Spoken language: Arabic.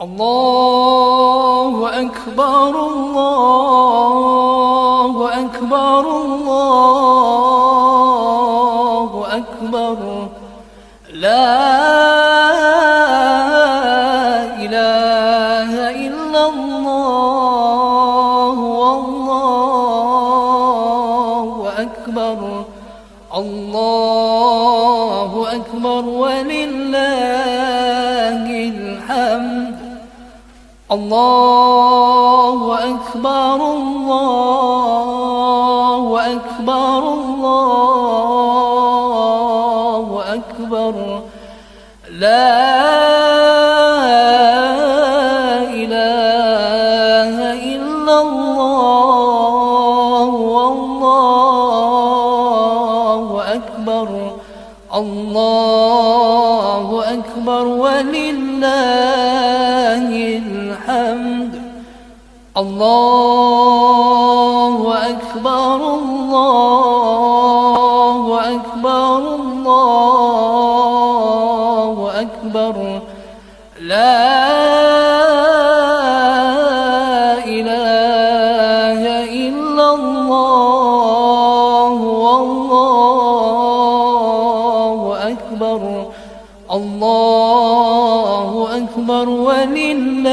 الله أكبر الله أكبر الله أكبر لا إله إلا الله والله أكبر الله أكبر ولله الحمد الله أكبر الله أكبر الله أكبر لا إله إلا الله والله أكبر الله أكبر ولله الحمد الله أكبر الله أكبر الله أكبر لا إله إلا الله والله أكبر الله أكبر ولله